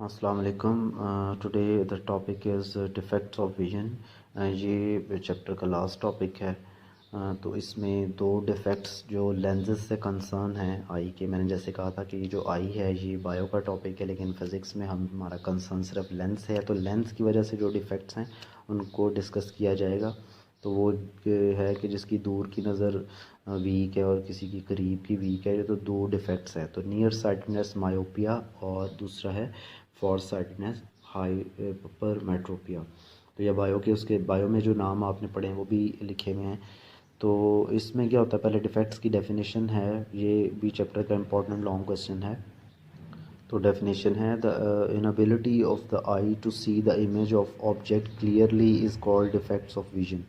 अस्सलाम वालेकुम। Today the topic is defects of vision. ये चैप्टर का लास्ट टॉपिक है। तो इसमें दो डिफेक्ट्स जो लेंसेज से कंसर्न हैं आई के, मैंने जैसे कहा था कि जो आई है ये बायो का टॉपिक है, लेकिन फ़िज़िक्स में हमारा कंसर्न सिर्फ लेंस है। तो लेंस की वजह से जो डिफेक्ट्स हैं उनको डिस्कस किया जाएगा। तो वो ये है कि जिसकी दूर की नज़र वीक है और किसी की करीब की वीक है। तो दो डिफेक्ट्स हैं, तो नियर साइटनेस मायोपिया और दूसरा है फॉर साइटनेस हाइपर मेट्रोपिया। तो ये बायो के, उसके बायो में जो नाम आपने पढ़े हैं वो भी लिखे हुए हैं। तो इसमें क्या होता है, पहले डिफेक्ट्स की डेफिनेशन है, ये भी चैप्टर का इम्पोर्टेंट लॉन्ग क्वेश्चन है। तो डेफिनेशन है the inability of the eye to see the image of object clearly is called defects of vision.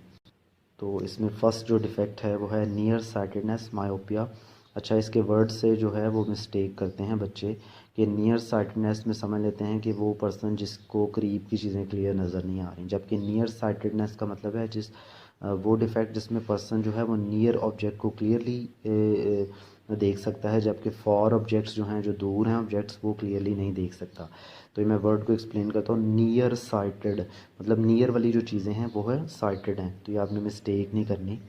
तो इसमें फ़र्स्ट जो डिफेक्ट है वो है नियर साइटेडनेस मायोपिया। अच्छा, इसके वर्ड से जो है वो मिस्टेक करते हैं बच्चे कि नियर साइटेडनेस में समझ लेते हैं कि वो पर्सन जिसको करीब की चीज़ें क्लियर नज़र नहीं आ रही, जबकि नियर साइटेडनेस का मतलब है वो डिफेक्ट जिसमें पर्सन जो है वो नियर ऑब्जेक्ट को क्लियरली देख सकता है, जबकि फॉर ऑब्जेक्ट्स जो हैं, जो दूर हैं ऑब्जेक्ट्स, वो क्लियरली नहीं देख सकता। तो ये मैं वर्ड को एक्सप्लेन करता हूँ। नियर साइटेड मतलब नियर वाली जो चीज़ें हैं वो है साइटेड हैं, तो ये आपने मिस्टेक नहीं करनी।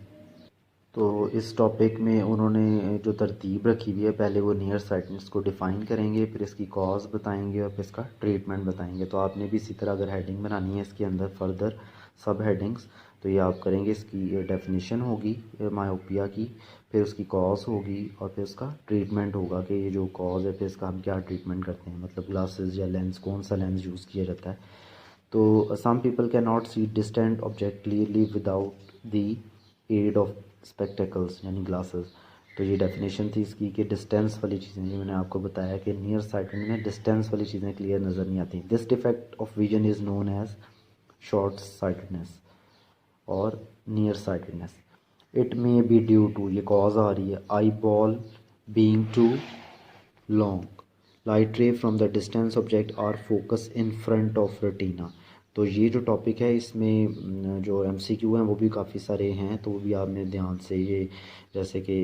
तो इस टॉपिक में उन्होंने जो तरतीब रखी हुई है, पहले वो नियर साइटनेस को डिफ़ाइन करेंगे, फिर इसकी कॉज बताएंगे और फिर इसका ट्रीटमेंट बताएंगे। तो आपने भी इसी तरह अगर हेडिंग बनानी है इसके अंदर फर्दर सब हेडिंग्स, तो ये आप करेंगे। इसकी डेफिनेशन होगी मायोपिया की, फिर उसकी कॉज होगी और फिर उसका ट्रीटमेंट होगा कि ये जो कॉज है फिर इसका हम क्या ट्रीटमेंट करते हैं, मतलब ग्लासेस या लेंस, कौन सा लेंस यूज़ किया जाता है। तो some people can not see distant object clearly without the aid of spectacles यानी ग्लासेस। तो ये डेफिनेशन थी इसकी कि डिस्टेंस वाली चीज़ें, जो मैंने आपको बताया कि नियर साइटेड में डिस्टेंस वाली चीज़ें क्लियर नज़र नहीं आती। This defect of vision is known as short sightedness near sightedness. It may be due to, ये कॉज आ रही है, eye ball being too long, light ray from the distance object are focus in front of retina. तो ये जो topic है इसमें जो एमसीक्यू हैं वो भी काफ़ी सारे हैं, तो वो भी आपने ध्यान से ये, जैसे कि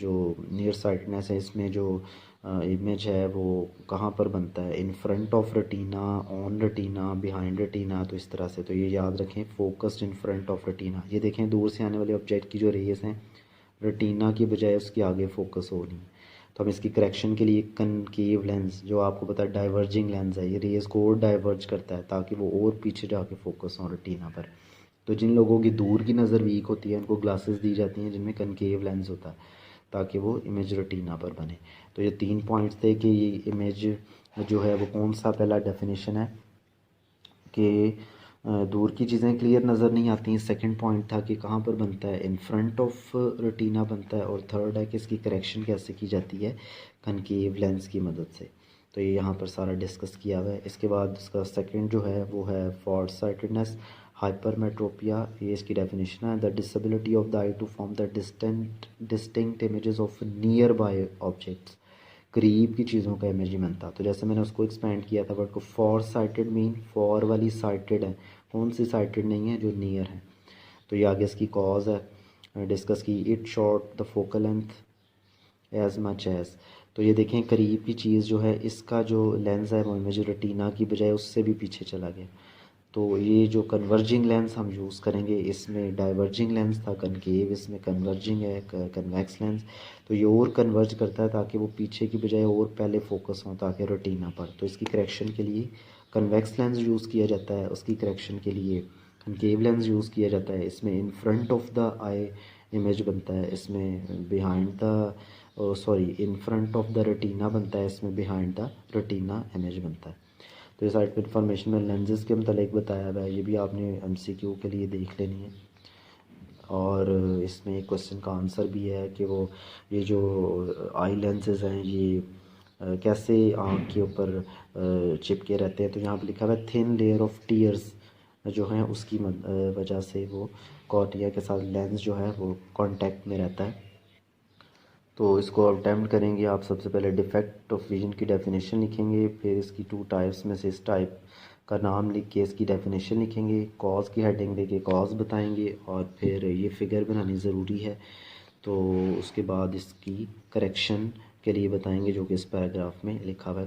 जो नियर साइटनेस है इसमें जो इमेज है वो कहाँ पर बनता है, इन front of retina, on retina, behind retina, तो इस तरह से। तो ये याद रखें, focused in front of retina. ये देखें दूर से आने वाले ऑब्जेक्ट की जो रेस हैं रेटिना की बजाय उसके आगे फोकस हो रही है। तो हम इसकी करेक्शन के लिए कनकेव लेंस, जो आपको पता है डाइवर्जिंग लेंस है, ये रेस को और डाइवर्ज करता है ताकि वो और पीछे जाके फोकस हो रेटिना पर। तो जिन लोगों की दूर की नज़र वीक होती है उनको ग्लासेस दी जाती हैं जिनमें कनकेव लेंस होता है ताकि वो इमेज रेटिना पर बने। तो ये 3 पॉइंट्स थे कि ये इमेज जो है वो कौन सा, पहला डेफिनेशन है कि दूर की चीज़ें क्लियर नज़र नहीं आती। सेकंड पॉइंट था कि कहाँ पर बनता है, इन फ्रंट ऑफ रेटिना बनता है। और थर्ड है कि इसकी करेक्शन कैसे की जाती है, कनकेव लेंस की मदद से। तो ये यहाँ पर सारा डिस्कस किया हुआ है। इसके बाद इसका सेकंड जो है वो है फॉर साइटेडनेस हाइपरमेट्रोपिया। ये इसकी डेफिनेशन है, the disability of the eye to form the distinct images of nearby objects, करीब की चीज़ों का इमेज ही बनता। तो जैसे मैंने उसको एक्सपेंड किया था वर्ड को, फॉर साइटेड मीन फॉर वाली साइटेड है, कौन सी साइटेड नहीं है, जो नियर है। तो ये आगे इसकी कॉज है डिस्कस की, it short the focal length as much as. तो ये देखें करीब की चीज़ जो है इसका जो लेंस है वो इमेज रेटिना की बजाय उससे भी पीछे चला गया। तो ये जो कन्वर्जिंग लेंस हम यूज़ करेंगे, इसमें डाइवर्जिंग लेंस था कनकेव, इसमें कन्वर्जिंग है कन्वेक्स लेंस। तो ये और कन्वर्ज करता है ताकि वो पीछे की बजाय और पहले फोकस हो ताकि रेटिना पर। तो इसकी करेक्शन के लिए कन्वेक्स लेंस यूज़ किया जाता है, उसकी करेक्शन के लिए कनकेव लेंस यूज़ किया जाता है। इसमें इन front of the I image बनता है, इसमें behind the sorry in front of the retina बनता है, इसमें बिहाइंड द रेटिना इमेज बनता है। तो इस साइड पर इंफॉर्मेशन में लेंसेज के मतलब बताया हुआ है, ये भी आपने एमसीक्यू के लिए देख लेनी है। और इसमें एक क्वेश्चन का आंसर भी है कि वो ये जो आई लेंसेज हैं ये कैसे आँख के ऊपर चिपके रहते हैं। तो यहाँ पर लिखा हुआ है थिन लेयर ऑफ टीयर्स जो हैं उसकी वजह से वो कॉर्निया के साथ लेंस जो है वो कांटेक्ट में रहता है। तो इसको अटेम्प्ट करेंगे आप। सबसे पहले डिफेक्ट ऑफ विजन की डेफिनेशन लिखेंगे, फिर इसकी 2 टाइप्स में से इस टाइप का नाम लिख के इसकी डेफिनेशन लिखेंगे, कॉज की हेडिंग देके कॉज बताएंगे और फिर ये फिगर बनानी ज़रूरी है। तो उसके बाद इसकी करेक्शन के लिए बताएंगे जो कि इस पैराग्राफ में लिखा हुआ है,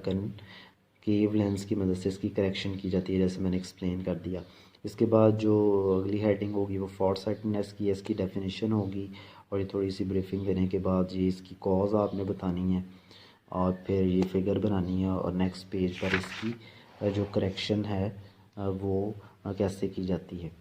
केव लेंस की मदद से इसकी करेक्शन की जाती है, जैसे मैंने एक्सप्लेन कर दिया। इसके बाद जो अगली हेडिंग होगी वो फॉर साइटनेस की, इसकी डेफिनेशन होगी, और ये थोड़ी सी ब्रीफिंग देने के बाद ये इसकी कॉज आपने बतानी है और फिर ये फिगर बनानी है, और नेक्स्ट पेज पर इसकी जो करेक्शन है वो कैसे की जाती है।